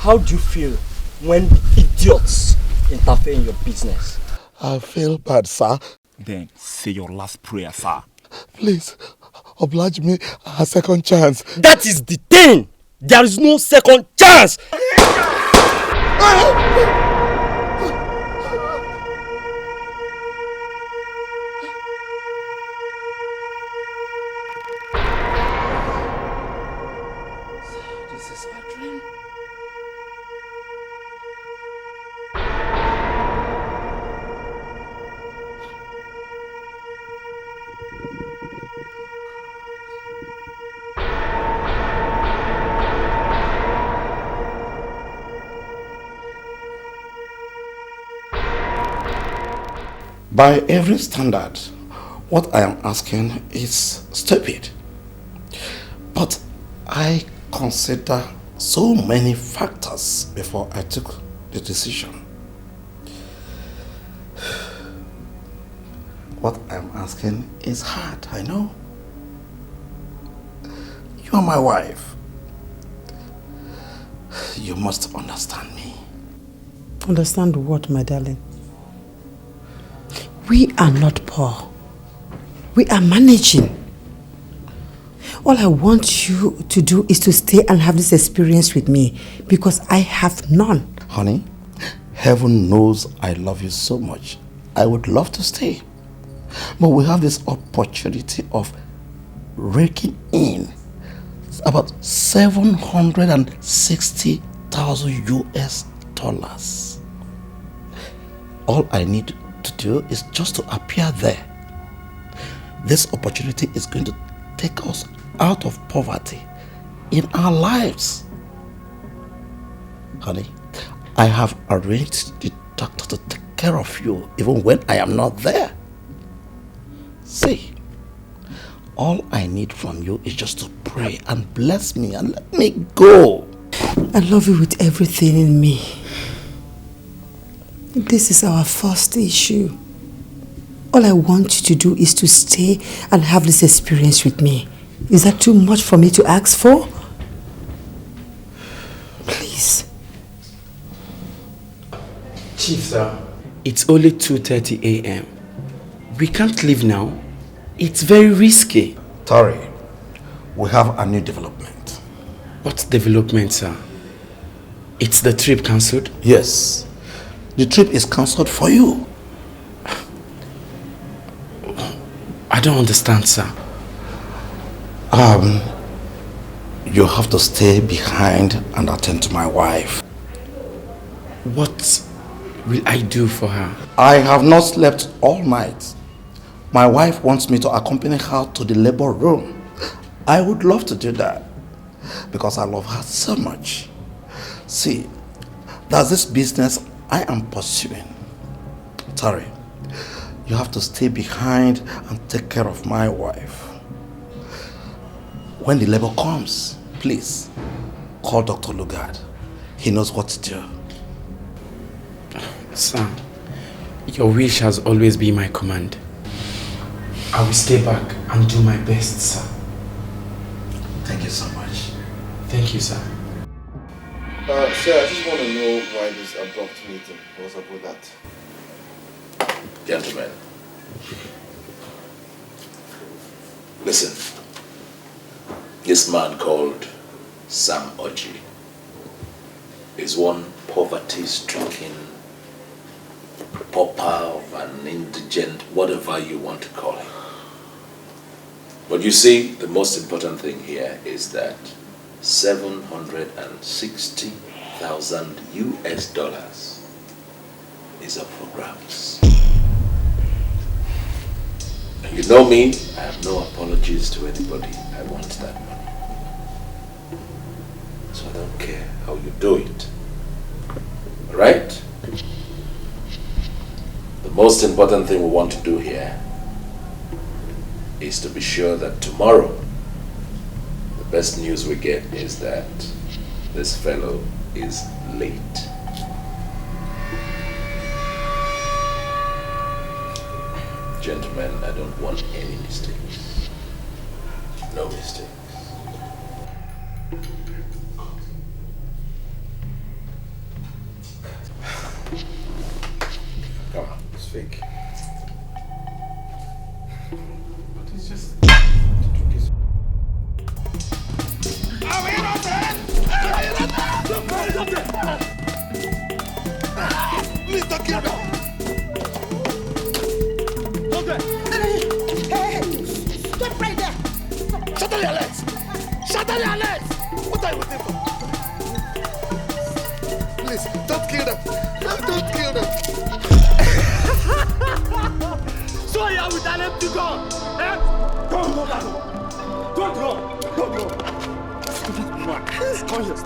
how do you feel when idiots interfere in your business? I feel bad, sir. Then say your last prayer, sir. Please, oblige me a second chance. That is the thing! There is no second chance! By every standard, what I am asking is stupid. But I consider so many factors before I took the decision. What I am asking is hard, I know. You are my wife. You must understand me. Understand what, my darling? We are not poor. We are managing. All I want you to do is to stay and have this experience with me because I have none. Honey, heaven knows I love you so much. I would love to stay. But we have this opportunity of raking in about $760,000 US. All I need to do is just to appear there. This opportunity is going to take us out of poverty in our lives. Honey, I have arranged the doctor to take care of you even when I am not there. See, all I need from you is just to pray and bless me and let me go. I love you with everything in me. This is our first issue. All I want you to do is to stay and have this experience with me. Is that too much for me to ask for? Please. Chief, sir, it's only 2:30 a.m. We can't leave now. It's very risky. Tori, we have a new development. What development, sir? It's the trip cancelled? Yes. The trip is cancelled for you. I don't understand, sir. You have to stay behind and attend to my wife. What will I do for her? I have not slept all night. My wife wants me to accompany her to the labor room. I would love to do that because I love her so much. See, there's this business I am pursuing. Tari, you have to stay behind and take care of my wife. When the labor comes, please call Dr. Lugard. He knows what to do. Sir, your wish has always been my command. I will stay back and do my best, sir. Thank you so much. Thank you, sir. Sir, I just want to know why this abrupt meeting. What's up with that? Gentlemen, listen. This man called Sam Oji is one poverty-stricken pauper of an indigent, whatever you want to call him. But you see, the most important thing here is that $760,000 US is up for grabs. And you know me, I have no apologies to anybody. I want that money. So I don't care how you do it. Alright? The most important thing we want to do here is to be sure that tomorrow the best news we get is that this fellow is late. Gentlemen, I don't want any mistakes. No mistakes. It's just... Please don't kill me! Stop right there! Shut down your legs! Shut down your legs! What are you waiting for? Please, don't kill them! Don't kill them! So you are with an empty gun! Eh? Don't go that way! Don't run! Don't run! Come here.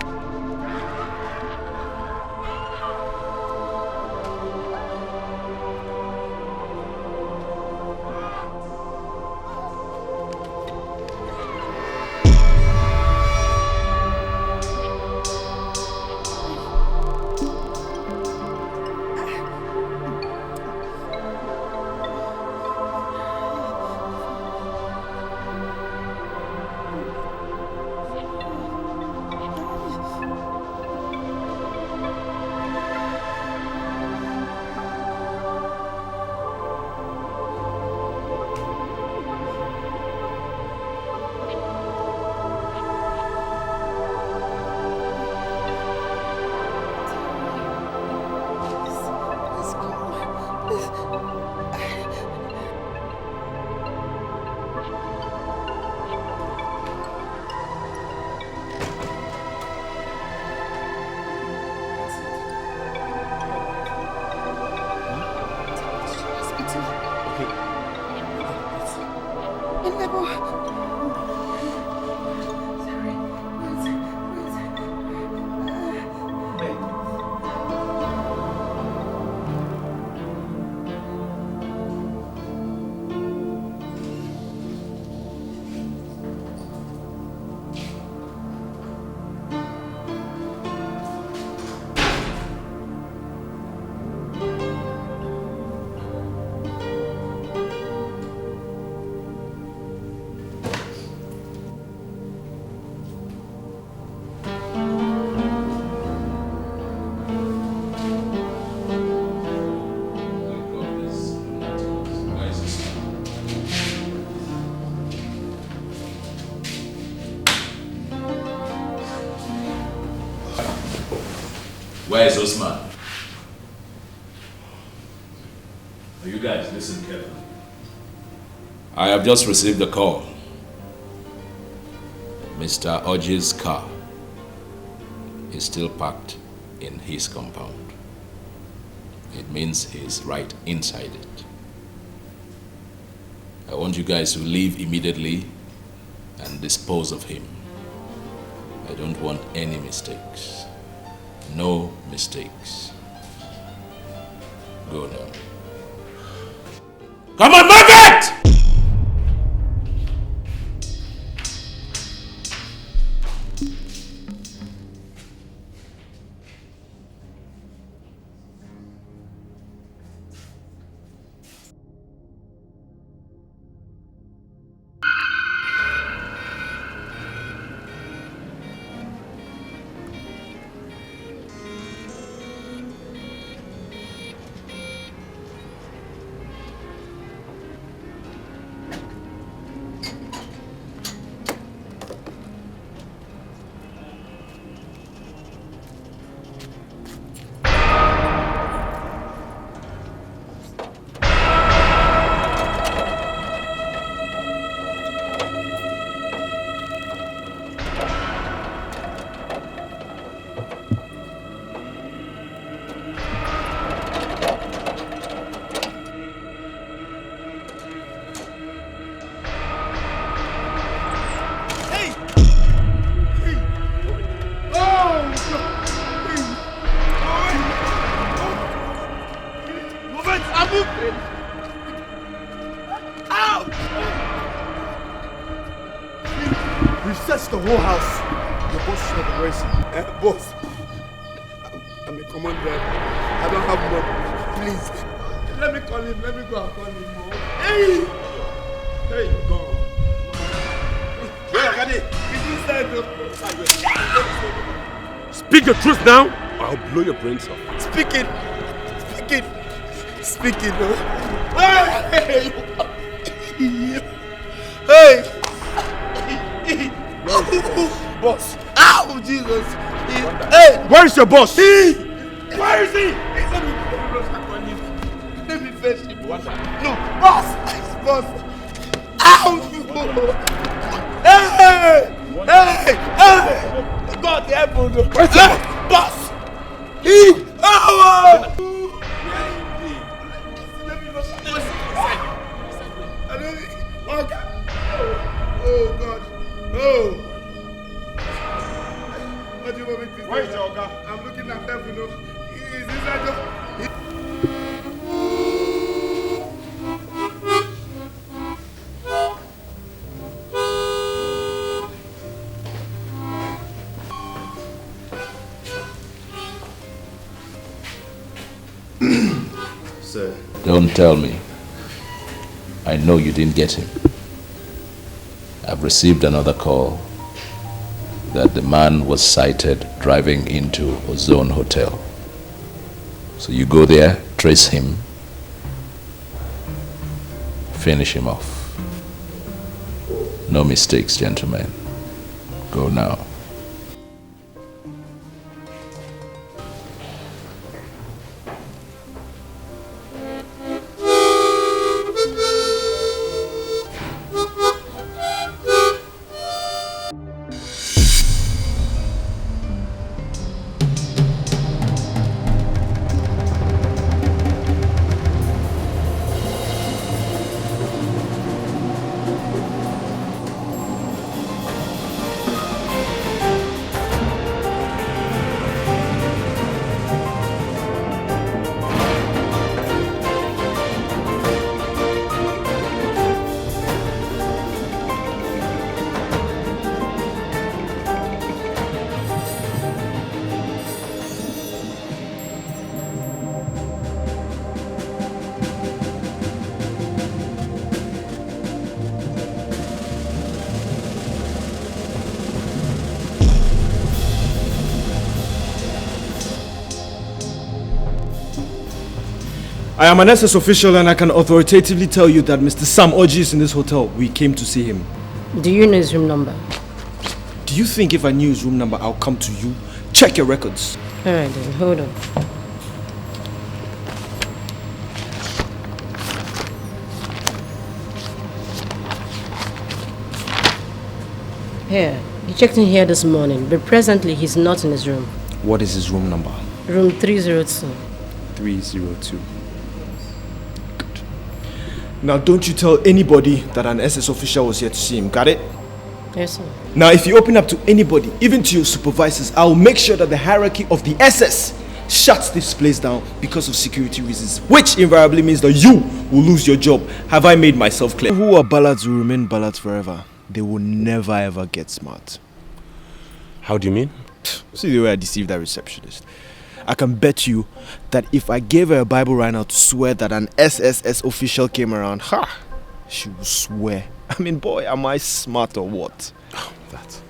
Where is Osman? Now you guys listen carefully. I have just received a call. Mr. Oji's car is still parked in his compound. It means he's right inside it. I want you guys to leave immediately and dispose of him. I don't want any mistakes. No mistakes. Go now. Come on, move it! The whole house. Your boss is not arrested. Boss, I'm a common driver. I don't have money. Please, let me call him. Let me go and call him. Hey! Hey, go. Speak the truth now, or I'll blow your brains off. Speak it. Speak it. Speak it. Hey! Hey! Boss! Ow, Jesus! Hey! Where is your boss? Where is he? Let me fetch him. No, boss! Boss! Ow! Hey! Hey! Hey! God, help me! Boss! Oh God! Oh! What do you want me to say? Where is your guy? I'm looking at them, you know. He's inside the... Sir. Don't tell me. I know you didn't get him. I've received another call that the man was sighted driving into Ozone Hotel. So you go there, trace him, finish him off. No mistakes, gentlemen. Go now. I am an SS official and I can authoritatively tell you that Mr. Sam Oji is in this hotel. We came to see him. Do you know his room number? Do you think if I knew his room number, I'll come to you? Check your records. Alright then, hold on. Here, he checked in here this morning, but presently he's not in his room. What is his room number? Room 302. 302. Good. Now don't you tell anybody that an SS official was here to see him, got it? Yes, sir. Now if you open up to anybody, even to your supervisors, I'll make sure that the hierarchy of the SS shuts this place down because of security reasons, which invariably means that you will lose your job. Have I made myself clear? Who are ballads will remain ballads forever. They will never ever get smart. How do you mean? See the way I deceived that receptionist. I can bet you that if I gave her a Bible right now to swear that an SSS official came around, she will swear. I mean, boy, am I smart or what? Oh, that.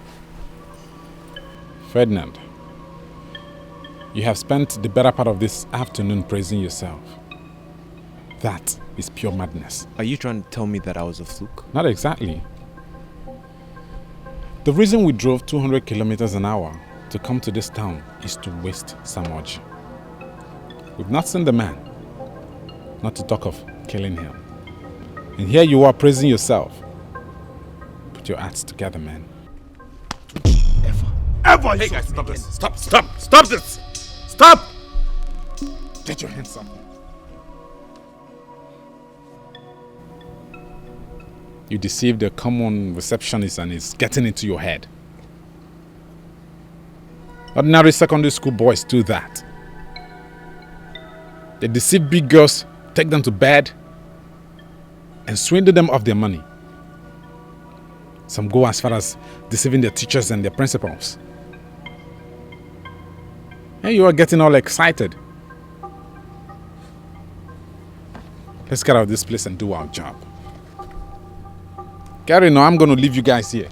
Ferdinand, you have spent the better part of this afternoon praising yourself. That is pure madness. Are you trying to tell me that I was a fluke? Not exactly. The reason we drove 200 kilometers an hour to come to this town is to waste Samoji. We've not seen the man, not to talk of killing him. And here you are praising yourself. Put your acts together, man. Ever! Hey guys, stop this! Stop this! Stop! Get your hands up. You deceived a common receptionist and it's getting into your head. Ordinary secondary school boys do that. They deceive big girls, take them to bed, and swindle them of their money. Some go as far as deceiving their teachers and their principals. And you are getting all excited. Let's get out of this place and do our job. Gary, no, I'm going to leave you guys here.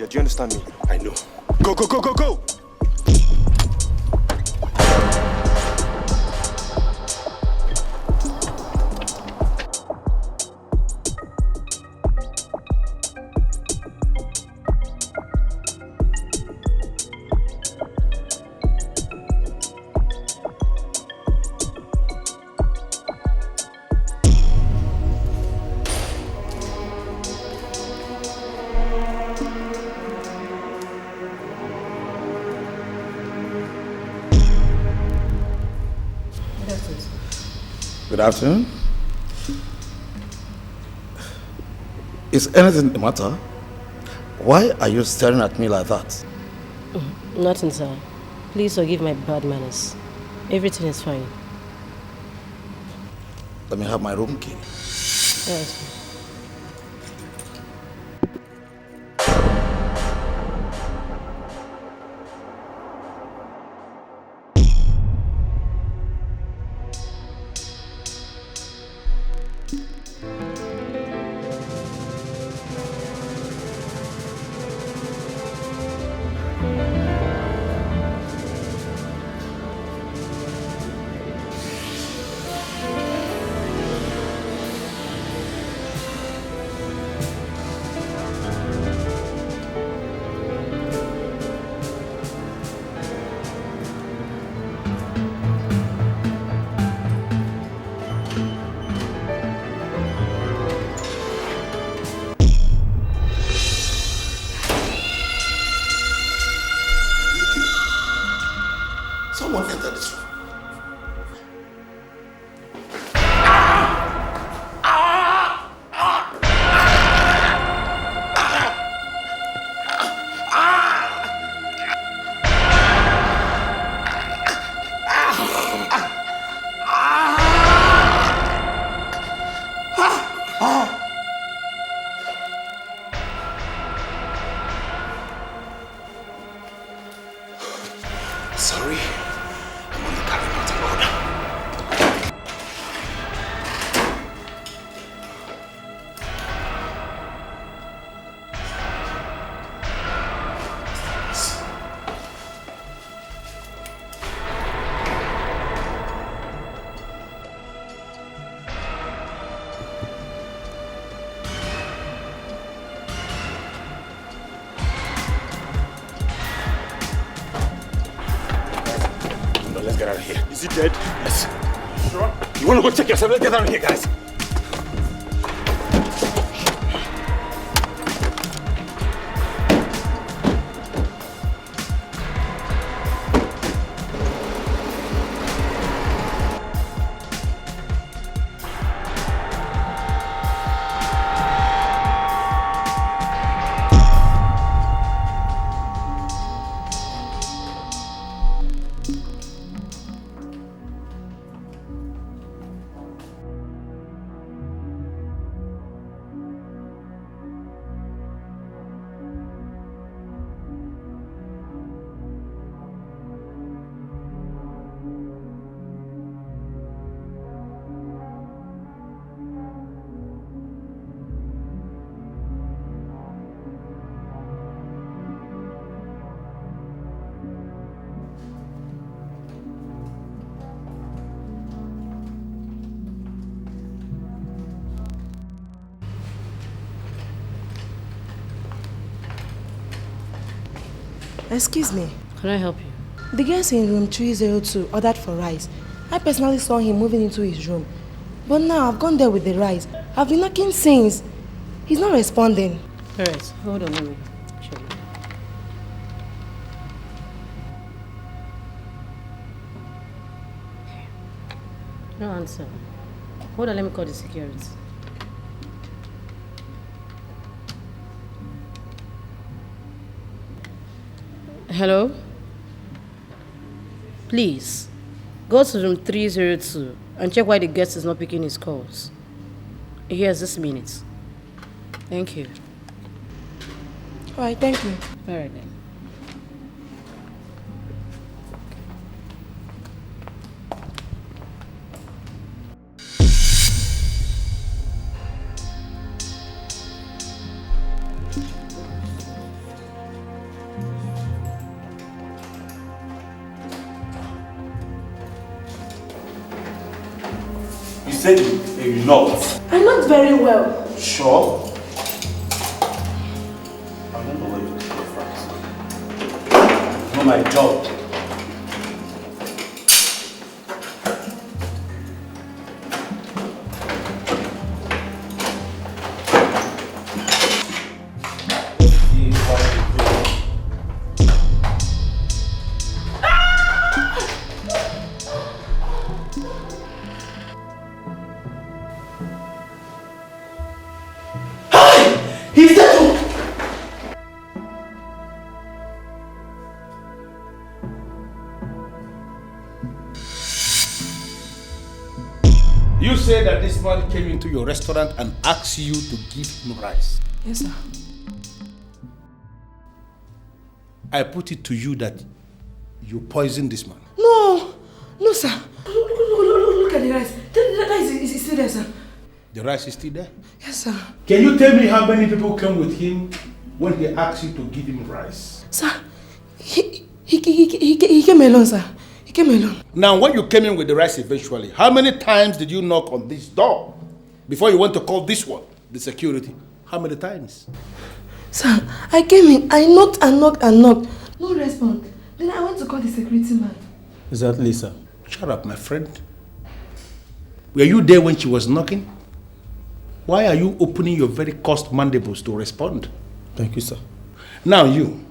Dikeh. Do you understand me? I know. Go, go, go, go, go! Good afternoon. Is anything the matter? Why are you staring at me like that? Nothing, sir. Please forgive my bad manners. Everything is fine. Let me have my room key. Yes. Someone enter this room. Sorry. I'm on the carrying out an order. Let's get out of here. Is he dead? Yes. Sure. You want to go check yourself? Let's get out of here, guys. Excuse me. Can I help you? The guest in room 302 ordered for rice. I personally saw him moving into his room. But now I've gone there with the rice. I've been knocking since. He's not responding. Alright, hold on, let me show you. No answer. Hold on, let me call the security. Hello? Please, go to room 302 and check why the guest is not picking his calls. Here's this minute. Thank you. Alright, thank you. Alright then. said you not. I'm not very well. Sure? I don't know where you came from. It's not my job. You say that this man came into your restaurant and asked you to give him rice. Yes, sir. I put it to you that you poisoned this man. No, sir. Look at the rice. The rice is still there, sir. The rice is still there? Yes, sir. Can you tell me how many people came with him when he asked you to give him rice? Sir, he came alone, sir. He came alone. Now, when you came in with the rice eventually, how many times did you knock on this door before you went to call this one, the security? How many times? Sir, I came in, I knocked and knocked and knocked. No response. Then I went to call the security man. Exactly, sir. Shut up, my friend. Were you there when she was knocking? Why are you opening your very cursed mandibles to respond? Thank you, sir. Now you,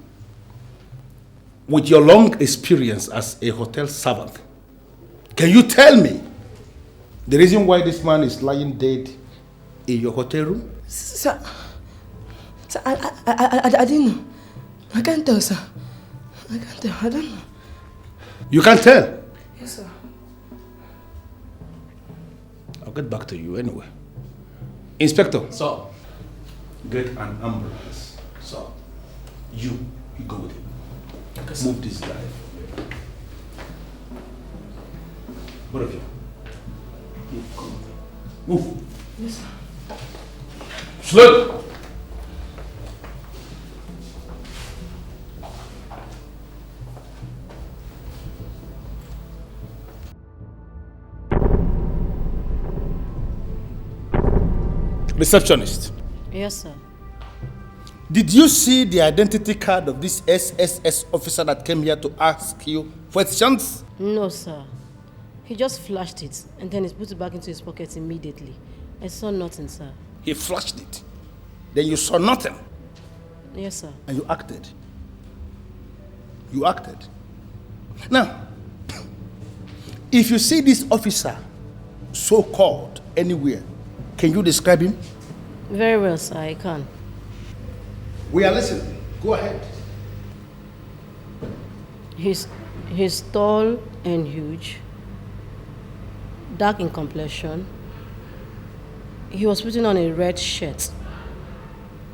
with your long experience as a hotel servant, can you tell me the reason why this man is lying dead in your hotel room? Sir, I didn't know. I can't tell, sir. I can't tell. I don't know. You can't tell? Yes, sir. I'll get back to you anyway. Inspector. Sir. Get an ambulance. Sir. You go with him. Okay, move this guy. Both of you. Move. Yes, sir. Slow. Receptionist. Yes, sir. Did you see the identity card of this SSS officer that came here to ask you questions? No, sir. He just flashed it and then he put it back into his pocket immediately. I saw nothing, sir. He flashed it. Then you saw nothing. Yes, sir. And you acted. You acted. Now, if you see this officer, so-called, anywhere, can you describe him? Very well, sir. I can. We are listening. Go ahead. He's tall and huge, dark in complexion. He was putting on a red shirt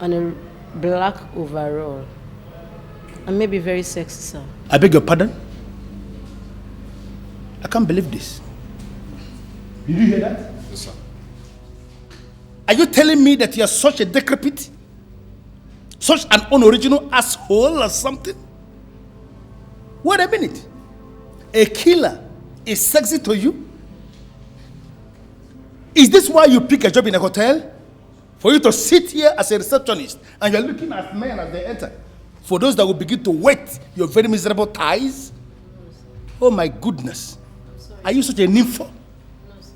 and a black overall. And maybe very sexy, sir. I beg your pardon? I can't believe this. Did you hear that? Yes, sir. Are you telling me that you are such a decrepit? Such an unoriginal asshole or something? Wait a minute. A killer is sexy to you? Is this why you pick a job in a hotel? For you to sit here as a receptionist and you're looking at men as they enter? For those that will begin to wet your very miserable thighs? Oh my goodness. Are you such a nympho? No, sir.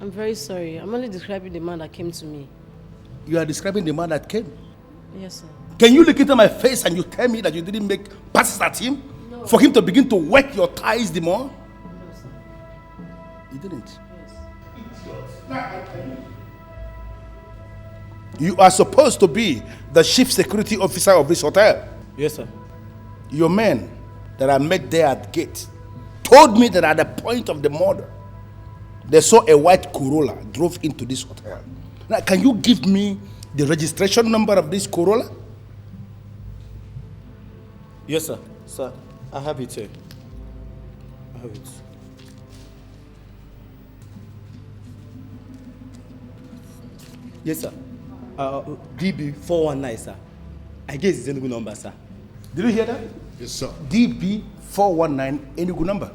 I'm very sorry. I'm only describing the man that came to me. You are describing the man that came? Yes, sir. Can you look into my face and you tell me that you didn't make passes at him? No. For him to begin to wet your thighs the more? No, sir. You didn't? Yes. You are supposed to be the chief security officer of this hotel. Yes, sir. Your men that I met there at the gate told me that at the point of the murder, they saw a white Corolla drove into this hotel. Now, can you give me the registration number of this Corolla? Yes, sir. Sir, I have it here. I have it. Yes, sir. DB419, sir. I guess it's Enugu number, sir. Did you hear that? Yes, sir. DB419 Enugu number.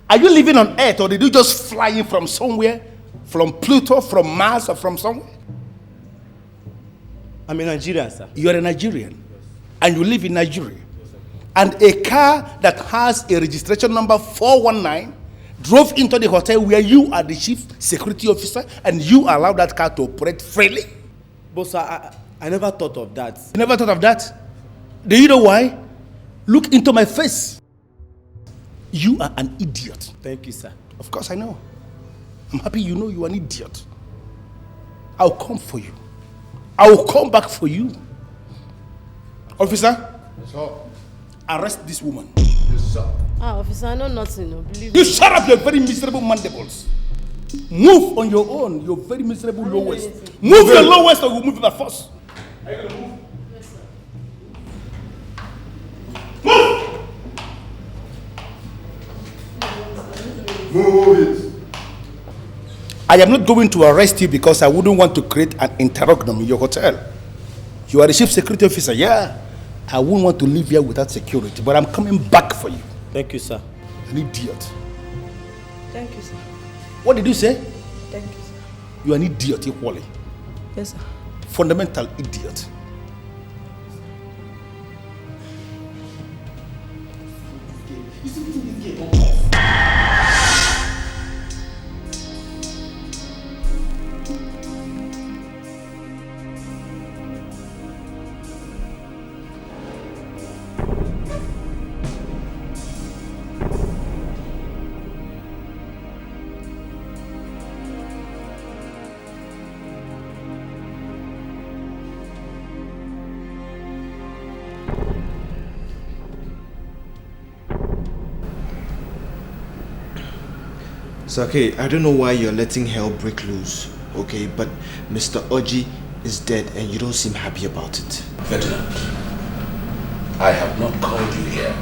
Are you living on earth or did you just fly in from somewhere From Pluto, from Mars, or from somewhere? I'm a Nigerian, sir. You are a Nigerian. And you live in Nigeria. And a car that has a registration number 419 drove into the hotel where you are the chief security officer and you allow that car to operate freely? But sir, I never thought of that. You never thought of that? Do you know why? Look into my face. You are an idiot. Thank you, sir. Of course I know. I'm happy you know you are an idiot. I'll come for you. I will come back for you. Officer, Yes, sir. arrest this woman. Yes, sir. Officer, I know nothing. No. Believe You me. shut up, your very miserable mandibles. Move on your own, your very miserable lowest. Move your lowest or we'll move by force. Are you going to move? Yes, sir. Move it. I am not going to arrest you because I wouldn't want to create an interrogation in your hotel. You are the chief security officer, yeah. I wouldn't want to live here without security, but I'm coming back for you. Thank you, sir. An idiot. Thank you, sir. What did you say? Thank you, sir. You are an idiot equally. Yes, sir. Fundamental idiot. Saki, I don't know why you're letting hell break loose, okay? But Mr. Oji is dead and you don't seem happy about it. Ferdinand, I have not called you here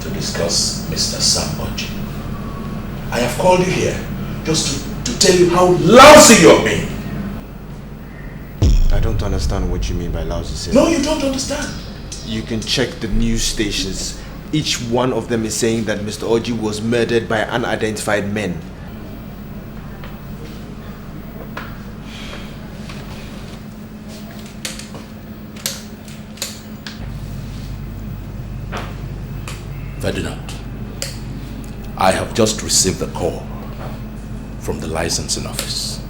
to discuss Mr. Sam Oji. I have called you here just to tell you how lousy you're being. I don't understand what you mean by lousy, sir. No, you don't understand. You can check the news stations. Each one of them is saying that Mr. Oji was murdered by unidentified men. Ferdinand, I have just received a call from the licensing office.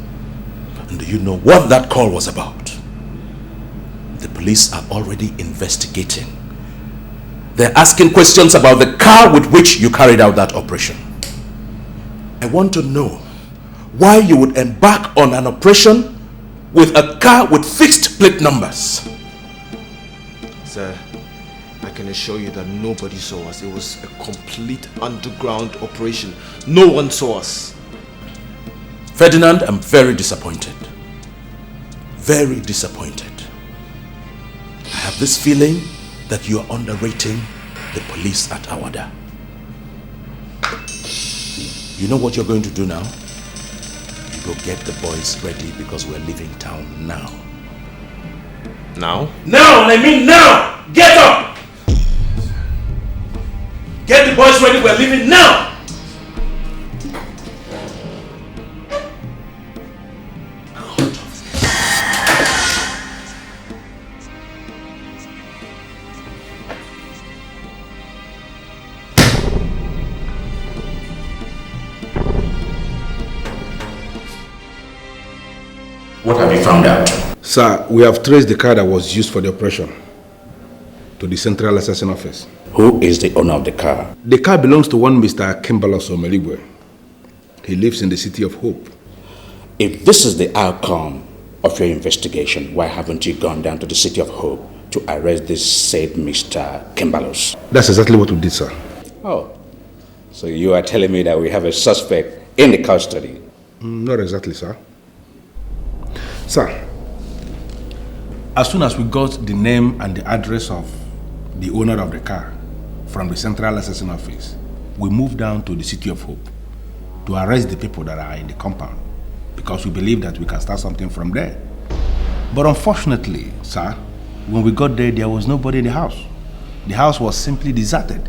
And do you know what that call was about? The police are already investigating. They're asking questions about the car with which you carried out that operation. I want to know why you would embark on an operation with a car with fixed plate numbers. Sir, I can assure you that nobody saw us. It was a complete underground operation. No one saw us. Ferdinand, I'm very disappointed. Very disappointed. I have this feeling that you are underrating the police at Awada. You know what you're going to do now? You go get the boys ready because we're leaving town now. Now? Now! I mean now! Get up! Get the boys ready, we're leaving now! What have you found out? Sir, we have traced the car that was used for the operation to the Central Assessing Office. Who is the owner of the car? The car belongs to one Mr. Kimbalos Omeligwe. He lives in the City of Hope. If this is the outcome of your investigation, why haven't you gone down to the City of Hope to arrest this said Mr. Kimbalos? That's exactly what we did, sir. Oh, so you are telling me that we have a suspect in the custody? Not exactly, sir. Sir, as soon as we got the name and the address of the owner of the car from the Central Assessing Office, we moved down to the City of Hope to arrest the people that are in the compound because we believe that we can start something from there. But unfortunately, sir, when we got there, there was nobody in the house. The house was simply deserted.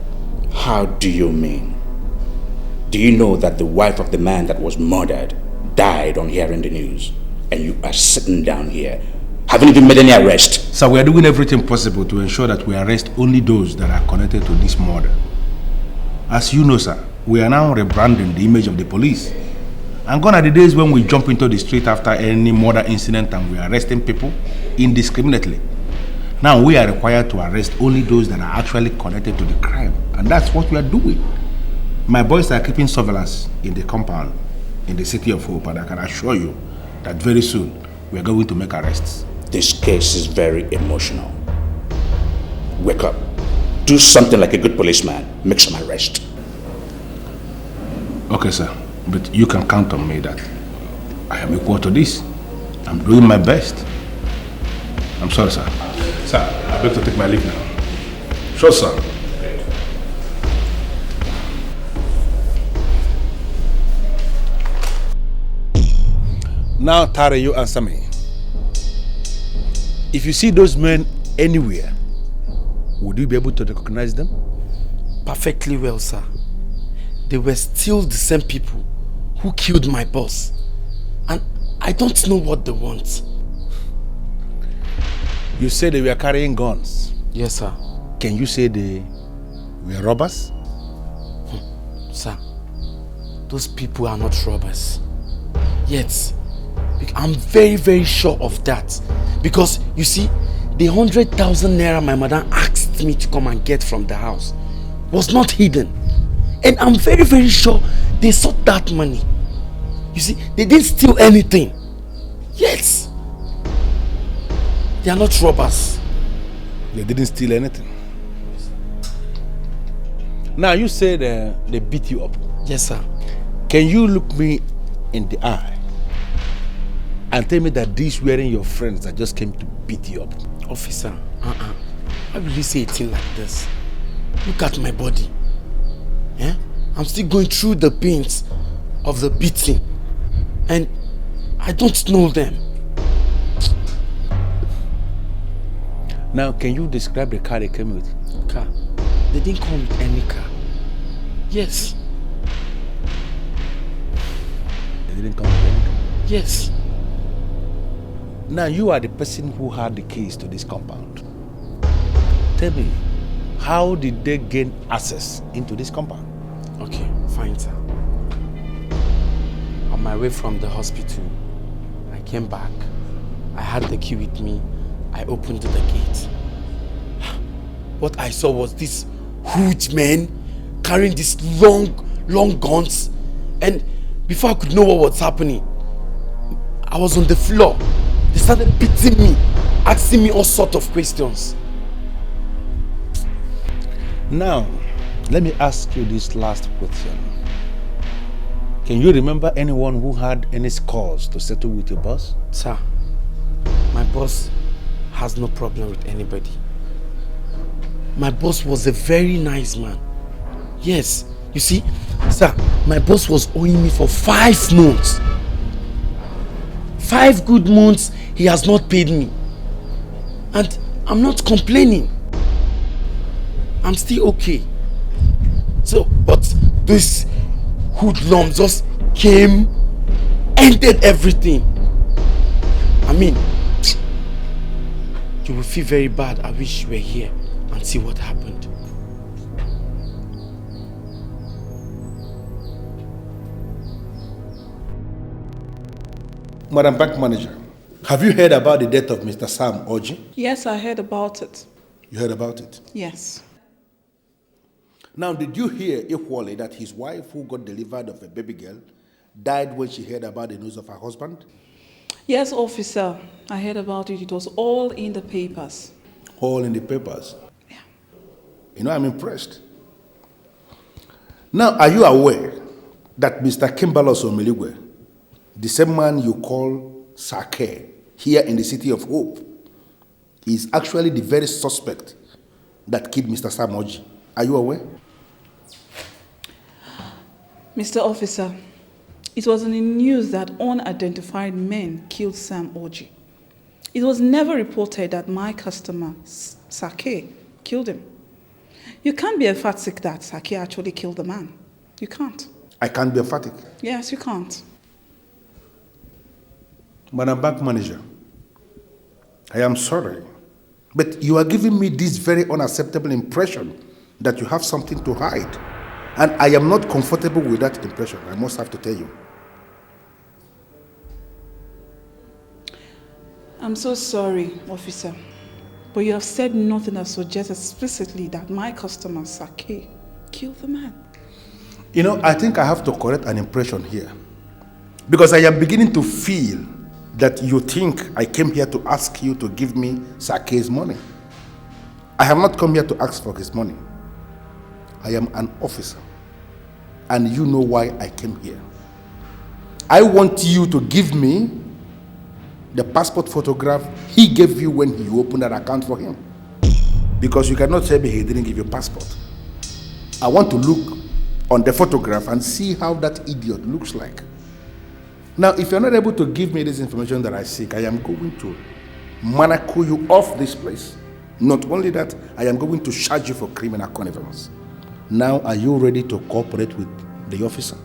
How do you mean? Do you know that the wife of the man that was murdered died on hearing the news. And you are sitting down here. Haven't even made any arrest. So we are doing everything possible to ensure that we arrest only those that are connected to this murder. As you know, sir, we are now rebranding the image of the police. And gone are the days when we jump into the street after any murder incident and we are arresting people indiscriminately. Now we are required to arrest only those that are actually connected to the crime. And that's what we are doing. My boys are keeping surveillance in the compound in the City of Hope, and I can assure you that very soon we are going to make arrests. This case is very emotional. Wake up. Do something like a good policeman. Make some arrest. Okay, sir. But you can count on me that I am equal to this. I'm doing my best. I'm sorry, sir. Sir, I beg to take my leave now. Sure, sir. Now, Tare, you answer me. If you see those men anywhere, would you be able to recognize them? Perfectly well, sir. They were still the same people who killed my boss. And I don't know what they want. You said they were carrying guns. Yes, sir. Can you say they were robbers? Sir, those people are not robbers. Yet, I'm very, very sure of that. Because, you see, the 100,000 naira my madam asked me to come and get from the house was not hidden. And I'm very, very sure they sought that money. You see, they didn't steal anything. Yes. They are not robbers. They didn't steal anything. Now, you said they beat you up. Yes, sir. Can you look me in the eye and tell me that these weren't your friends that just came to beat you up? Officer, why will you say a thing like this? Look at my body. Yeah? I'm still going through the pains of the beating. And I don't know them. Now, can you describe the car they came with? Car? They didn't come with any car. Yes. They didn't come with any car? Yes. Now, you are the person who had the keys to this compound. Tell me, how did they gain access into this compound? Okay, fine, sir. On my way from the hospital, I came back. I had the key with me. I opened the gate. What I saw was this huge man carrying these long guns. And before I could know what was happening, I was on the floor. They started beating me, asking me all sorts of questions. Now, let me ask you this last question. Can you remember anyone who had any scores to settle with your boss? Sir, my boss has no problem with anybody. My boss was a very nice man. Yes, you see, sir, my boss was owing me for 5 months. 5 good months he has not paid me. And I'm not complaining. I'm still okay. So, but this hoodlum just came, ended everything. I mean, you will feel very bad. I wish you were here and see what happened. Madam Bank Manager, have you heard about the death of Mr. Sam Oji? Yes, I heard about it. You heard about it? Yes. Now, did you hear equally that his wife, who got delivered of a baby girl, died when she heard about the news of her husband? Yes, officer. I heard about it. It was all in the papers. All in the papers? Yeah. You know, I'm impressed. Now, are you aware that Mr. Kimbalos Omeligwe, the same man you call Saki, here in the City of Hope, is actually the very suspect that killed Mr. Sam Oji? Are you aware? Mr. Officer, it was in the news that unidentified men killed Sam Oji. It was never reported that my customer, Saki, killed him. You can't be emphatic that Saki actually killed the man. You can't. I can't be emphatic? Yes, you can't. Madam Bank Manager, I am sorry, but you are giving me this very unacceptable impression that you have something to hide. And I am not comfortable with that impression, I must have to tell you. I'm so sorry, officer, but you have said nothing that suggests explicitly that my customer, Saki, killed the man. You know, I think I have to correct an impression here. Because I am beginning to feel that you think I came here to ask you to give me Saki's money. I have not come here to ask for his money. I am an officer. And you know why I came here. I want you to give me the passport photograph he gave you when you opened that account for him. Because you cannot tell me he didn't give you a passport. I want to look on the photograph and see how that idiot looks like. Now, if you're not able to give me this information that I seek, I am going to manacle you off this place. Not only that, I am going to charge you for criminal connivance. Now, are you ready to cooperate with the officer?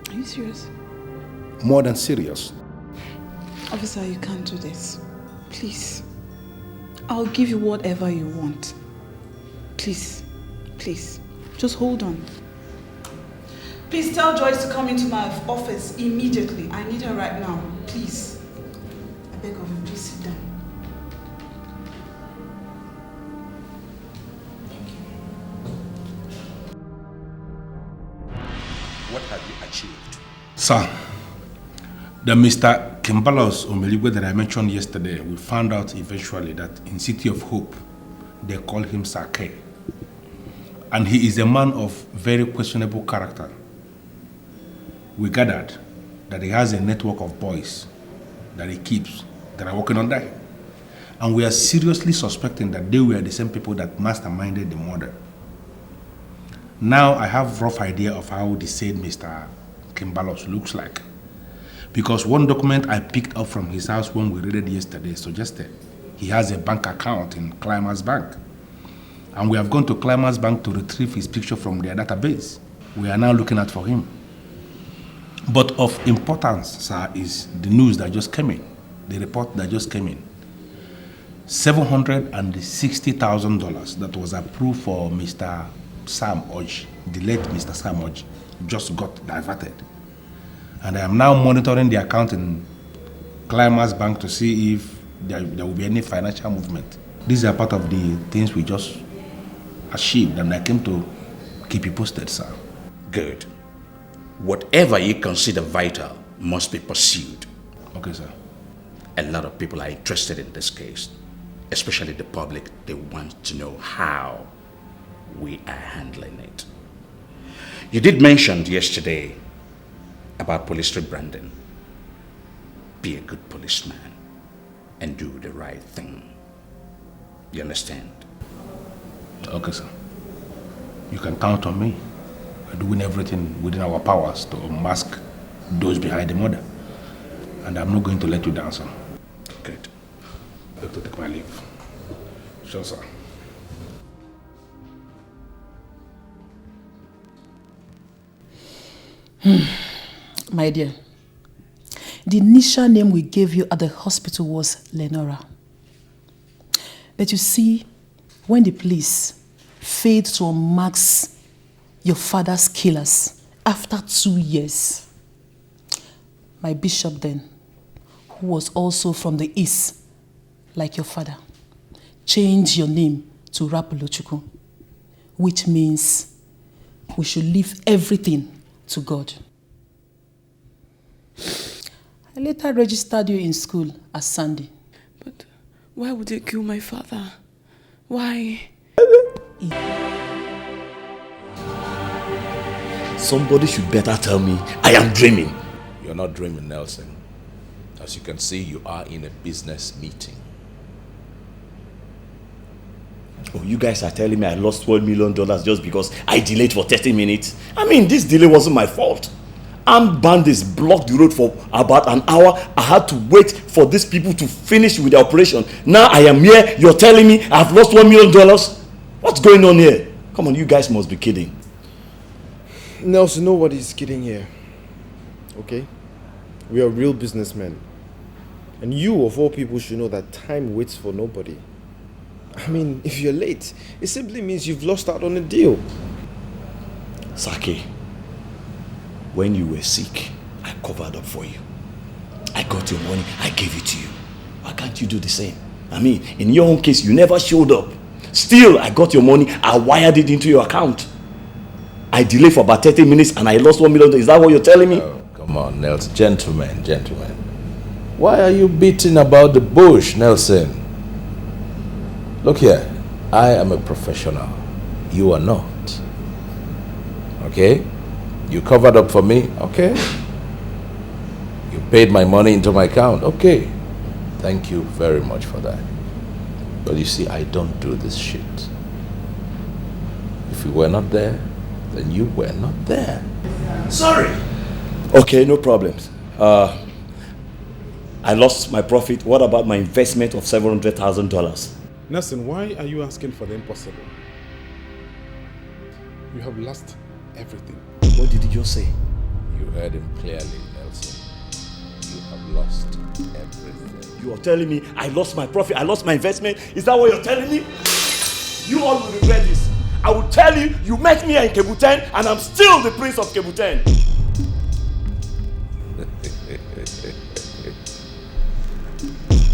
Are you serious? More than serious. Officer, you can't do this. Please. I'll give you whatever you want. Please. Please. Just hold on. Please tell Joyce to come into my office immediately. I need her right now. Please. I beg of you, please sit down. What have you achieved? Sir, the Mr. Kimbalos Omeligwe that I mentioned yesterday, we found out eventually that in City of Hope, they call him Saki. And he is a man of very questionable character. We gathered that he has a network of boys that he keeps that are working under him. And we are seriously suspecting that they were the same people that masterminded the murder. Now I have a rough idea of how the said Mr. Kimbalos looks like. Because one document I picked up from his house when we read it yesterday suggested he has a bank account in Climax Bank. And we have gone to Climax Bank to retrieve his picture from their database. We are now looking out for him. But of importance, sir, is the news that just came in, the report that just came in. $760,000 that was approved for Mr. Sam Oji, the late Mr. Sam Oji, just got diverted. And I am now monitoring the account in Climax Bank to see if there will be any financial movement. These are part of the things we just achieved, and I came to keep you posted, sir. Good. Whatever you consider vital must be pursued. Okay, sir. A lot of people are interested in this case, especially the public. They want to know how we are handling it. You did mention yesterday about police rebranding. Be a good policeman and do the right thing. You understand? Okay, sir. You can count on me. We're doing everything within our powers to unmask those behind the murder. And I'm not going to let you down, sir. Good. I have to take my leave. Sure, sir. My dear, the initial name we gave you at the hospital was Lenora. But you see, when the police failed to unmask your father's killers after 2 years, my bishop then, who was also from the east, like your father, changed your name to Rapolochukwu, which means we should leave everything to God. I later registered you in school as Sandy. But why would they kill my father? Why? Somebody should better tell me I am dreaming. You're not dreaming, Nelson. As you can see, you are in a business meeting. Oh, you guys are telling me I lost $12 million just because I delayed for 30 minutes? I mean, this delay wasn't my fault. Armed bandits blocked the road for about an hour. I had to wait for these people to finish with the operation. Now I am here, you're telling me I've lost $1 million? What's going on here? Come on, you guys must be kidding. Nelson, nobody's kidding here. Okay? We are real businessmen. And you, of all people, should know that time waits for nobody. I mean, if you're late, it simply means you've lost out on a deal. Saki, when you were sick, I covered up for you. I got your money, I gave it to you. Why can't you do the same? I mean, in your own case, you never showed up. Still, I got your money, I wired it into your account. I delayed for about 30 minutes and I lost $1 million. Is that what you're telling me? Oh, come on, Nelson. Gentlemen. Why are you beating about the bush, Nelson? Look here, I am a professional. You are not. Okay? You covered up for me? Okay. You paid my money into my account? Okay. Thank you very much for that. But you see, I don't do this shit. If you were not there, then you were not there. Sorry. Okay, no problems. I lost my profit. What about my investment of $700,000? Nelson, why are you asking for the impossible? You have lost everything. What did you just say? You heard him clearly, Nelson. You have lost everything. You are telling me I lost my profit, I lost my investment? Is that what you're telling me? You all will regret this. I will tell you, you met me in Kebuten and I'm still the prince of Kebuten.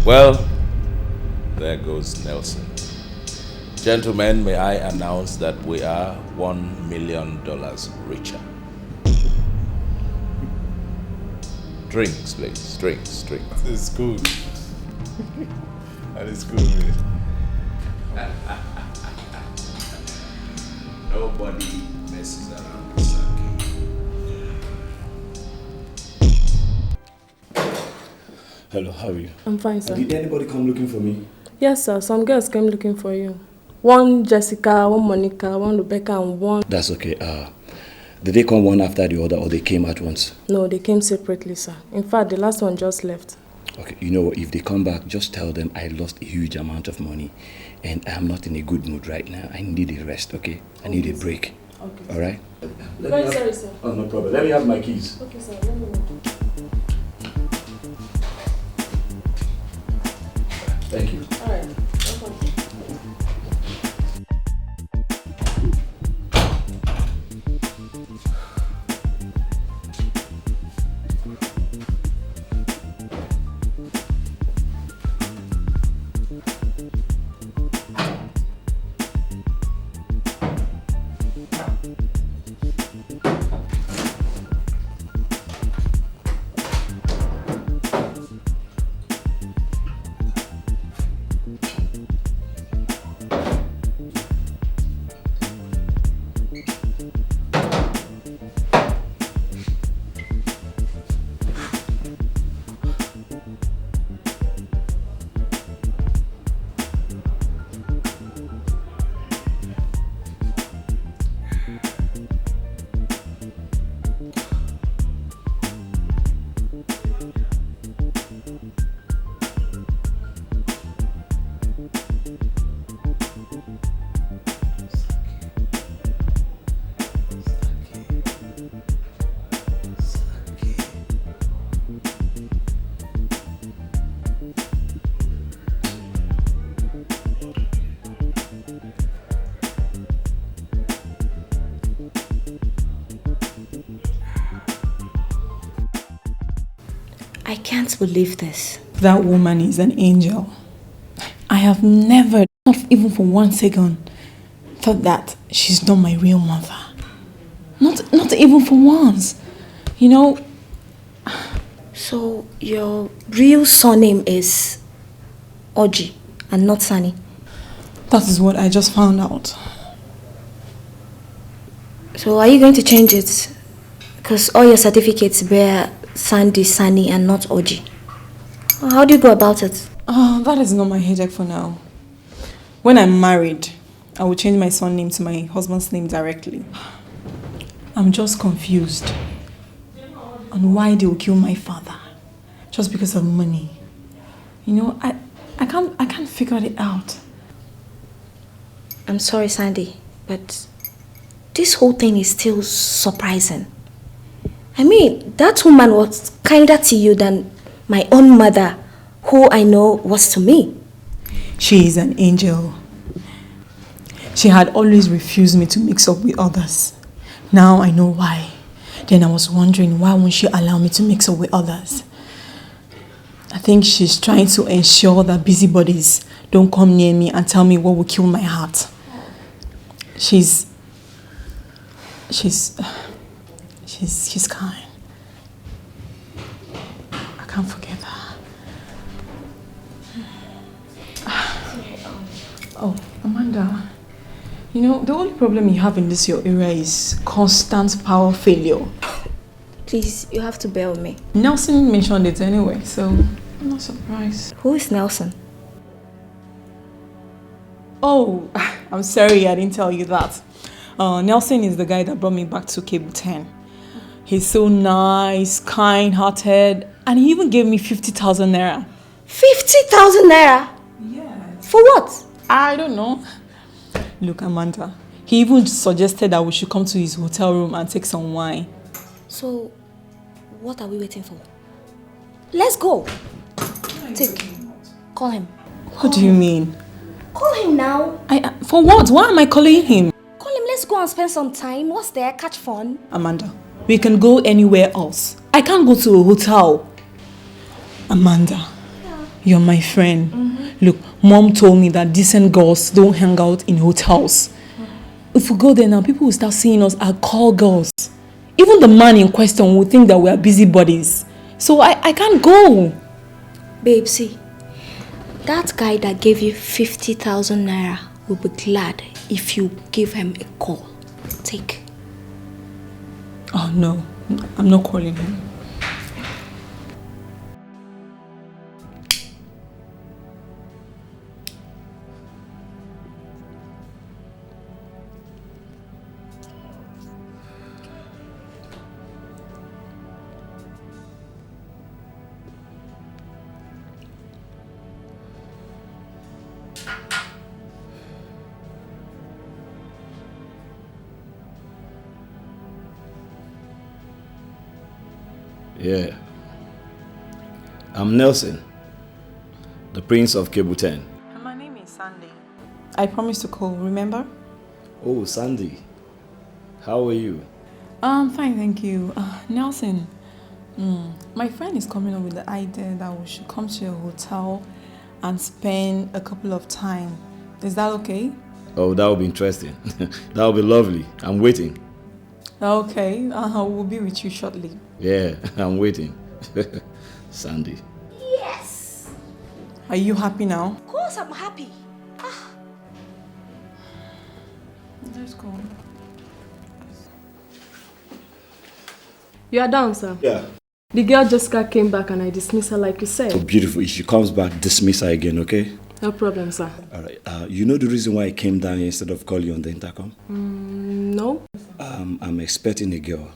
Well, there goes Nelson. Gentlemen, may I announce that we are $1 million richer. Drinks, please. Drinks. That is good. That is good, man. Nobody messes around with Saki. Hello, how are you? I'm fine, sir. Did anybody come looking for me? Yes, sir. Some girls came looking for you. One Jessica, one Monica, one Rebecca, and one... That's okay. Did they come one after the other or they came at once? No, they came separately, sir. In fact, the last one just left. Okay, you know what? If they come back, just tell them I lost a huge amount of money and I'm not in a good mood right now. I need a rest, okay? I need a break. Okay. All right? Very sorry, sir. Oh, no problem. Let me have my keys. Okay, sir. Let me know. Thank you. All right. Okay. I can't believe this. That woman is an angel. I have never, not even for 1 second, thought that she's not my real mother. Not even for once. You know. So your real surname is Oji and not Sani? That is what I just found out. So are you going to change it? Because all your certificates bear Sandy, Sani and not Oji. How do you go about it? That is not my headache for now. When I'm married, I will change my son's name to my husband's name directly. I'm just confused on why they will kill my father just because of money. You know, I can't figure it out. I'm sorry, Sandy, but this whole thing is still surprising. I mean, that woman was kinder to you than my own mother, who I know was to me. She is an angel. She had always refused me to mix up with others. Now I know why. Then I was wondering, why won't she allow me to mix up with others? I think she's trying to ensure that busybodies don't come near me and tell me what will kill my heart. She's kind. I can't forget that. Oh, Amanda, you know, the only problem you have in this your area is constant power failure. Please, you have to bear with me. Nelson mentioned it anyway, so I'm not surprised. Who is Nelson? Oh, I'm sorry I didn't tell you that. Nelson is the guy that brought me back to Cable 10. He's so nice, kind-hearted, and he even gave me 50,000 naira. 50,000 naira? Yes. For what? I don't know. Look, Amanda, he even suggested that we should come to his hotel room and take some wine. So, what are we waiting for? Let's go. Take. Call him. What do you mean? Call him now. For what? Why am I calling him? Call him. Let's go and spend some time. What's there? Catch fun. Amanda, we can go anywhere else. I can't go to a hotel. Amanda, you're my friend. Look, Mom told me that decent girls don't hang out in hotels. If we go there now, people will start seeing us as call girls. Even the man in question will think that we are busybodies. So I can't go. Babe, see, that guy that gave you 50,000 naira will be glad if you give him a call. Take. Oh no, I'm not calling him. Yeah. I'm Nelson, the Prince of Cable 10. My name is Sandy. I promised to call, remember? Oh, Sandy. How are you? Fine, thank you. Nelson, my friend is coming up with the idea that we should come to a hotel and spend a couple of time. Is that okay? Oh, that would be interesting. That would be lovely. I'm waiting. Okay, we'll be with you shortly. Yeah, I'm waiting. Sandy. Yes! Are you happy now? Of course I'm happy. Let's go. You are down, sir? Yeah. The girl Jessica came back and I dismissed her like you said. So beautiful. If she comes back, dismiss her again, okay? No problem, sir. Alright. You know the reason why I came down here instead of calling you on the intercom? No. I'm expecting a girl.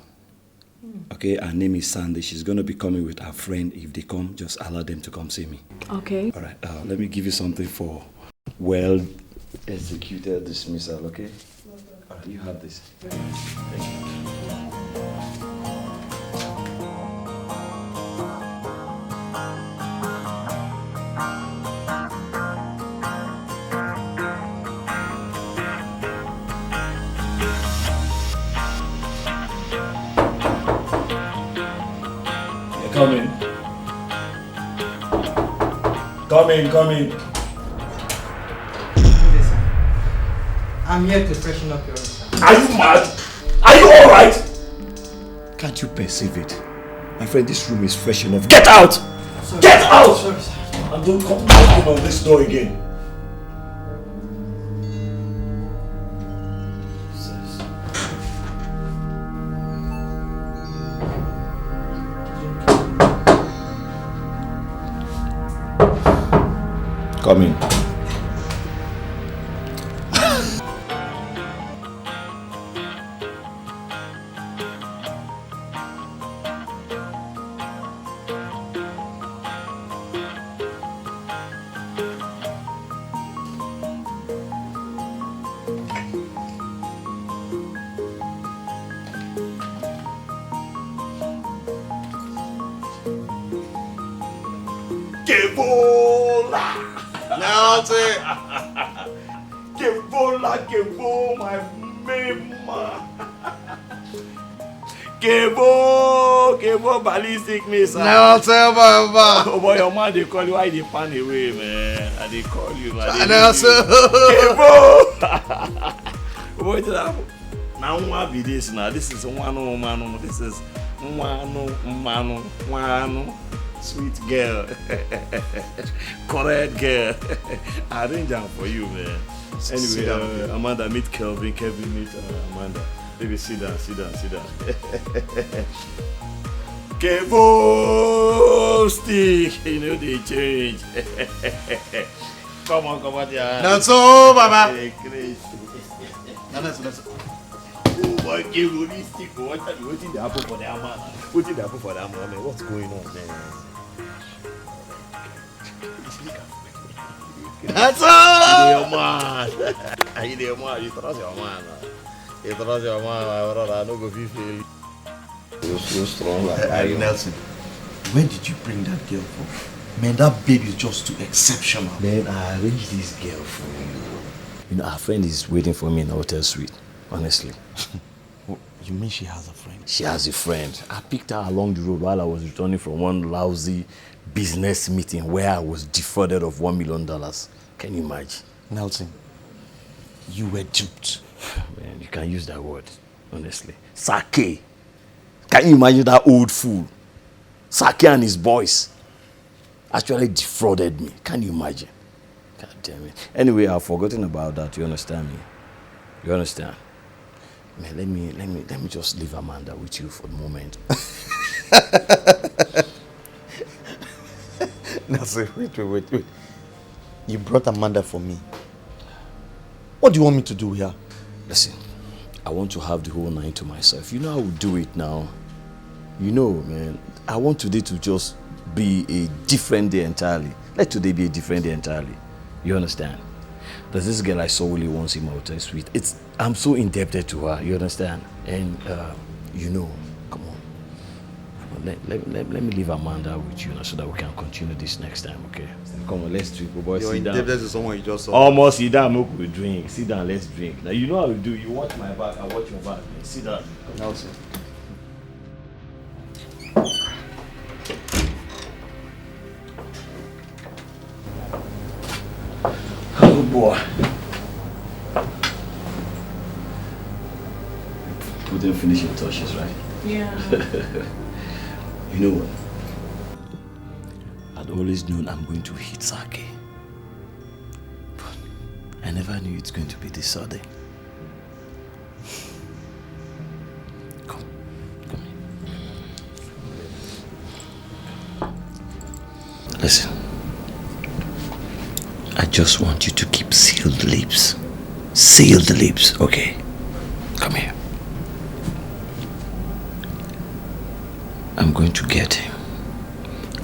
Okay, her name is Sandy. She's going to be coming with her friend. If they come, just allow them to come see me. Okay. Alright, let me give you something for well executed dismissal, okay? Alright, you have this. Thank you. Come in. Come in, come in. Listen, I'm here to freshen up your room, sir. Are you mad? Are you alright? Can't you perceive it? My friend, this room is fresh enough. Get out! Sorry, Get out! Sorry, sir. And don't come knocking on this door again. Come in. Kevola! Nelson! Kevola, Kevo, my mema. Kevo, ballistic missile. Nelson, Baba! Oh boy, your man, they call you, why they pan away, man? And they call you, man. Nelson! Kevo! What did happen? Now, what be this now? This is one, this is one. Sweet girl. Correct girl. I arrange them for you, man. Anyway, Amanda, meet Kelvin. Kevin, meet Amanda. Baby, sit down. Kevo stick. You know they change. Come on, yeah. That's all, Baba. That's Oh my Kevo, this stick. What did happen for that man? What's going on, man? That's all! You trust your man. You trust your man, my brother. I don't go feel. You're so strong. Nelson, where did you bring that girl from? Man, that baby is just too exceptional. Man, I arranged this girl for you. You know, our friend is waiting for me in the hotel suite, honestly. You mean she has a friend? She has a friend. I picked her along the road while I was returning from one lousy business meeting where I was defrauded of $1 million. Can you imagine? Nelson, you were duped. Man, you can use that word, honestly. Saki. Can you imagine that old fool? Saki and his boys actually defrauded me. Can you imagine? God damn it. Anyway, I've forgotten about that. You understand me? You understand? Man, let me just leave Amanda with you for the moment. Nelson, wait. You brought Amanda for me. What do you want me to do here? Listen, I want to have the whole night to myself. You know I will do it now. You know, man, I want today to just be a different day entirely. Let today be a different day entirely. You understand? There's this girl I saw only once in my hotel suite. I'm so indebted to her, you understand? And, you know, come on. Let me leave Amanda with you now so that we can continue this next time, okay? Come on, let's drink, boy. You're sit down. indebted to someone you just saw. Almost sit down, make we drink. Sit down, let's drink. Now, you know how we do. You watch my back, I watch your back. Man. Sit down. Nelson. Oh boy. We didn't finish your touches, right? Yeah. You know what? I'd always known I'm going to hit Saki. But I never knew it's going to be this sudden. Come here. Listen. I just want you to keep sealed lips. Sealed lips, okay? Come here. I'm going to get him.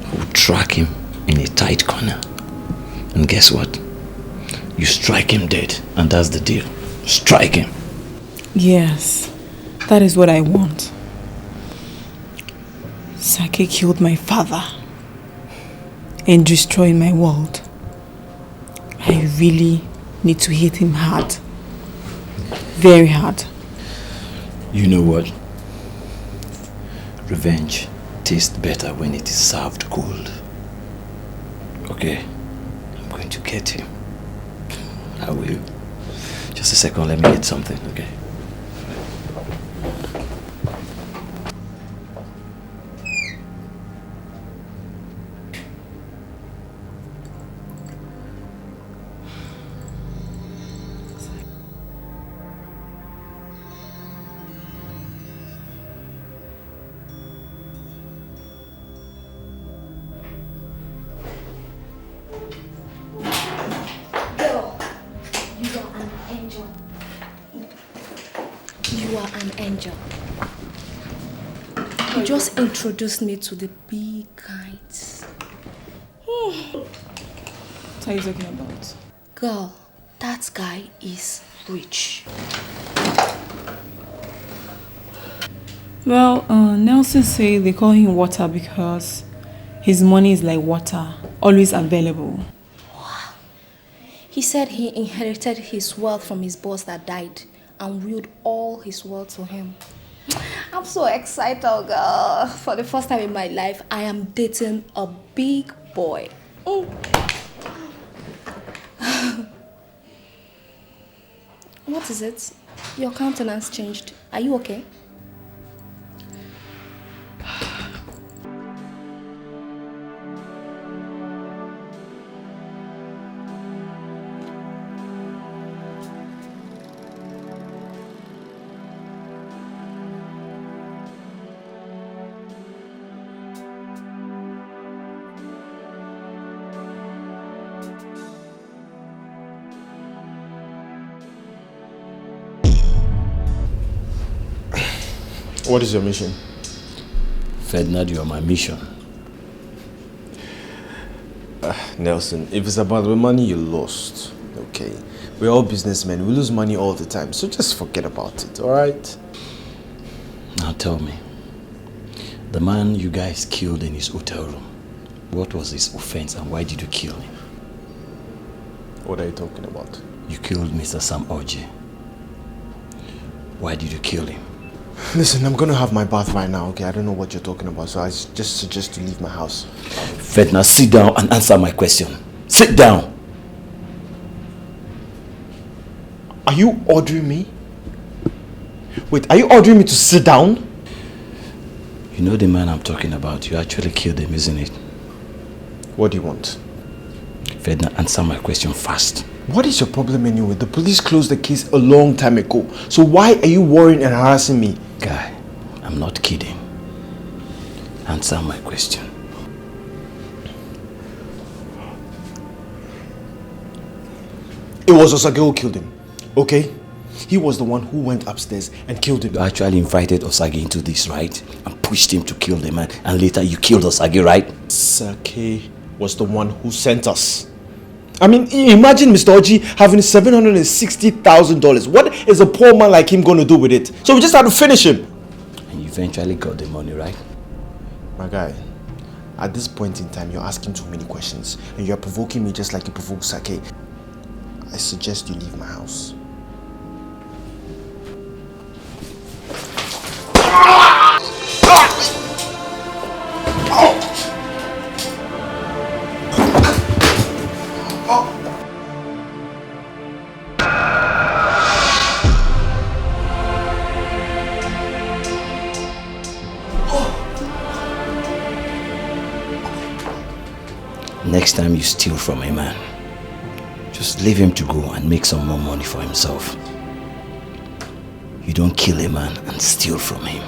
I will track him in a tight corner. And guess what? You strike him dead, and that's the deal. Strike him. Yes, that is what I want. Saki killed my father and destroyed my world. I really need to hit him hard. Very hard. You know what? Revenge tastes better when it is served cold. Okay? I'm going to get him. I will. Just a second, let me get something, okay? Just introduced me to the big kinds. What are you talking about? Girl, that guy is rich. Well, Nelson said they call him Water because His money is like water, always available. He said he inherited his wealth from his boss that died and willed all his wealth to him. I'm so excited, girl. For the first time in my life, I am dating a big boy. What is it? Your countenance changed. Are you okay? What is your mission? Ferdinand, you are my mission. Nelson, if it's about the money you lost, okay. We're all businessmen. We lose money all the time. So just forget about it, alright? Now tell me, the man you guys killed in his hotel room, what was his offense and why did you kill him? What are you talking about? You killed Mr. Sam Orji. Why did you kill him? Listen, I'm gonna have my bath right now, okay? I don't know what you're talking about, so I just suggest to leave my house. Ferdinand, sit down and answer my question. Sit down! Are you ordering me? Wait, are you ordering me to sit down? You know the man I'm talking about. You actually killed him, isn't it? What do you want? Ferdinand, answer my question fast. What is your problem anyway? The police closed the case a long time ago. So why are you worrying and harassing me? Guy, I'm not kidding. Answer my question. It was Osage who killed him, okay? He was the one who went upstairs and killed him. You actually invited Osage into this, right? And pushed him to kill the man. And later you killed Osage, right? Saki was the one who sent us. I mean, imagine Mr. Oji having $760,000. What is a poor man like him going to do with it? So we just had to finish him. And you eventually got the money, right? My guy, at this point in time, you're asking too many questions. And you're provoking me just like you provoked Saki. I suggest you leave my house. Next time you steal from a man, just leave him to go and make some more money for himself. You don't kill a man and steal from him.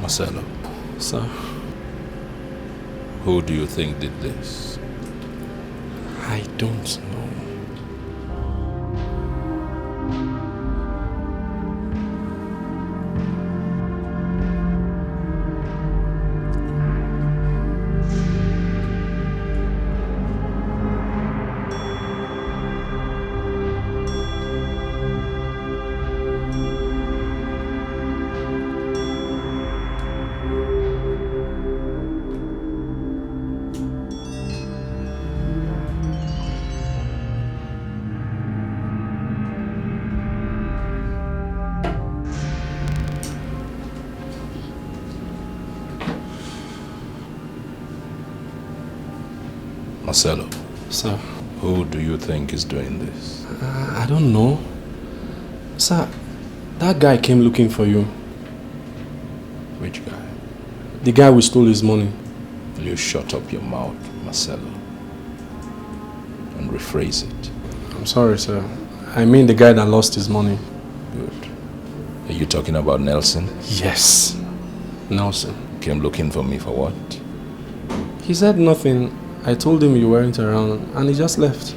Marcelo. Sir? Who do you think did this? I don't know. Marcelo. Sir. Who do you think is doing this? I don't know. Sir, that guy came looking for you. Which guy? The guy we stole his money. Will you shut up your mouth, Marcelo? And rephrase it. I'm sorry, sir. I mean the guy that lost his money. Good. Are you talking about Nelson? Yes. Nelson. Came looking for me for what? He said nothing. I told him you weren't around and he just left.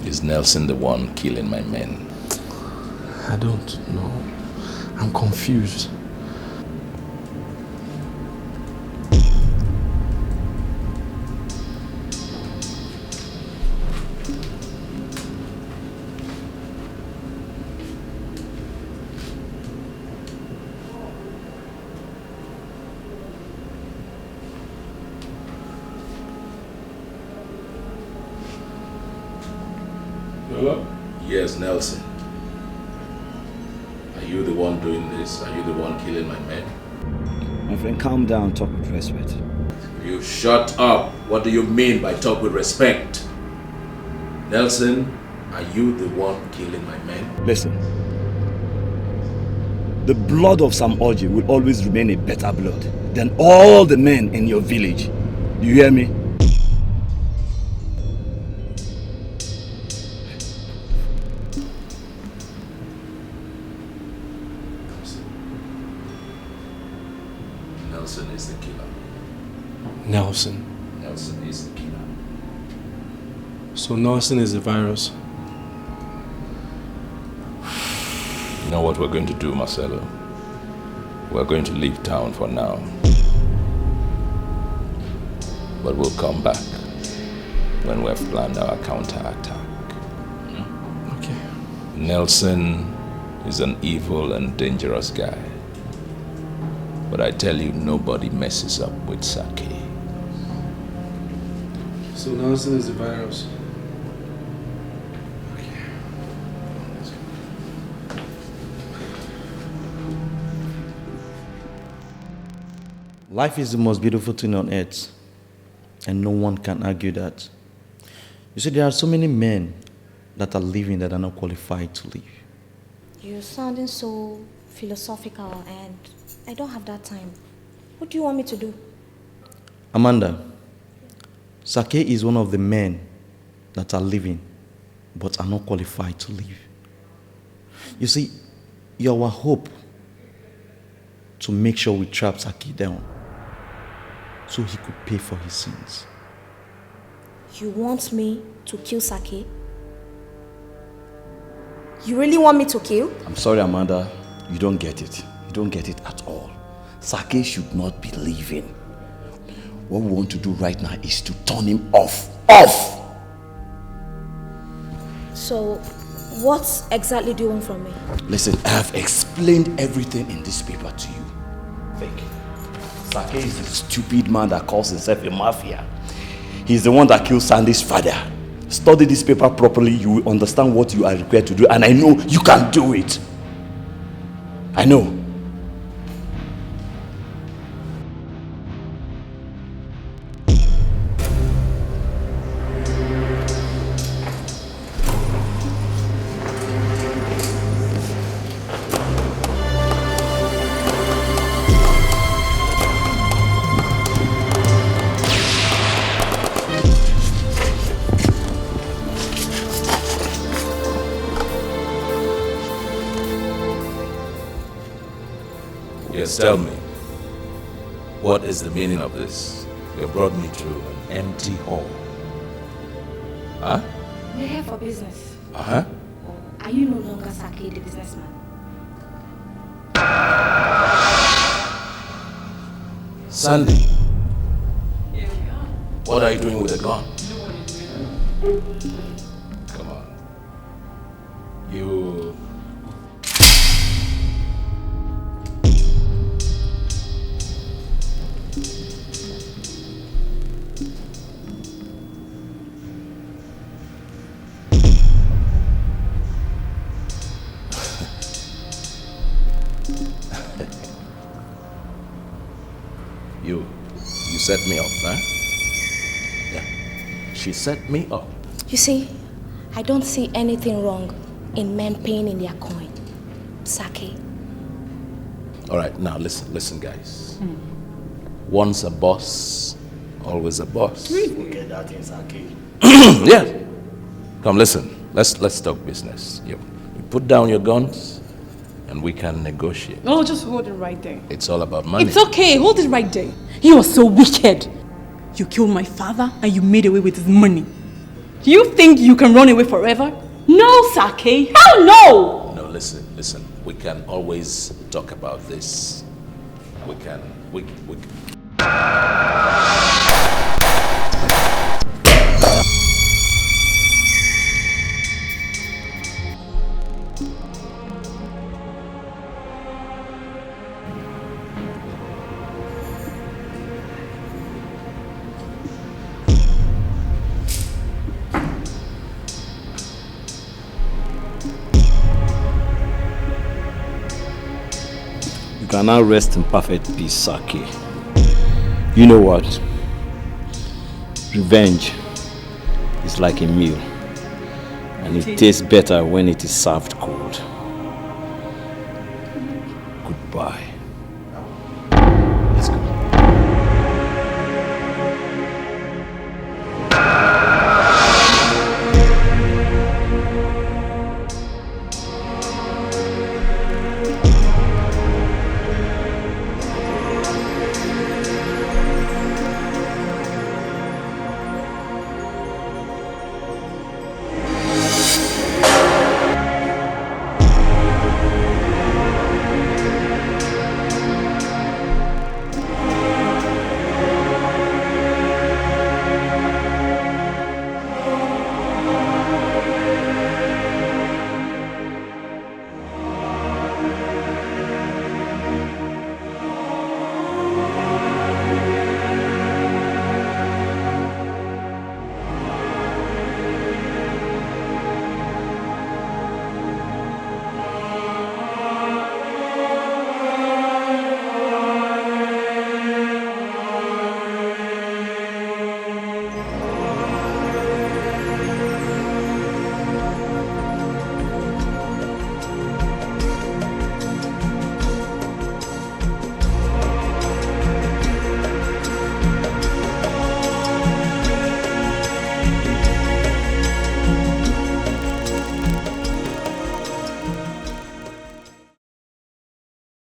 Is Nelson the one killing my men? I don't know. I'm confused. Hello? Yes, Nelson. Are you the one doing this? Are you the one killing my men? My friend, calm down, talk with respect. You shut up. What do you mean by talk with respect? Nelson, are you the one killing my men? Listen. The blood of Sam Orji will always remain a better blood than all the men in your village. Do you hear me? Nelson is the killer. Nelson. Nelson is the killer. So Nelson is the virus. You know what we're going to do, Marcelo? We're going to leave town for now. But we'll come back when we've planned our counterattack. Okay. Nelson is an evil and dangerous guy. But I tell you, nobody messes up with Saki. So Nelson is the virus. Life is the most beautiful thing on earth, and no one can argue that. You see, there are so many men that are living that are not qualified to live. You're sounding so philosophical and I don't have that time. What do you want me to do? Amanda, Saki is one of the men that are living but are not qualified to live. You see, you're our hope to make sure we trap Saki down so he could pay for his sins. You want me to kill Saki? You really want me to kill? I'm sorry, Amanda. You don't get it. You don't get it at all. Saki should not be living. What we want to do right now is to turn him off. Off! So, what exactly do you want from me? Listen, I have explained everything in this paper to you. Think. Saki is the stupid man that calls himself a mafia. He's the one that killed Sandy's father. Study this paper properly, you will understand what you are required to do, and I know you can do it. I know. Yes, tell me. What is the meaning of this? You brought me to an empty hall. Huh? We're here for business. Uh-huh. Are you no longer Saki, the businessman? Sandy. What are you doing with the gun? Come on. You... You set me up, huh? Yeah. She set me up. You see, I don't see anything wrong in men paying in their coin. Saki. All right, now listen, guys. Once a boss, always a boss. Forget that in Saki. Yeah. Come, listen. Let's talk business. You put down your guns, and we can negotiate. Oh, just hold it right there. It's all about money. It's okay, hold it right there. You are so wicked. You killed my father and you made away with his money. Do you think you can run away forever? No, Saki. Hell no! No, listen. We can always talk about this. We can. You can now rest in perfect peace, Saki. You know what? Revenge is like a meal, and it tastes better when it is served cold. Goodbye.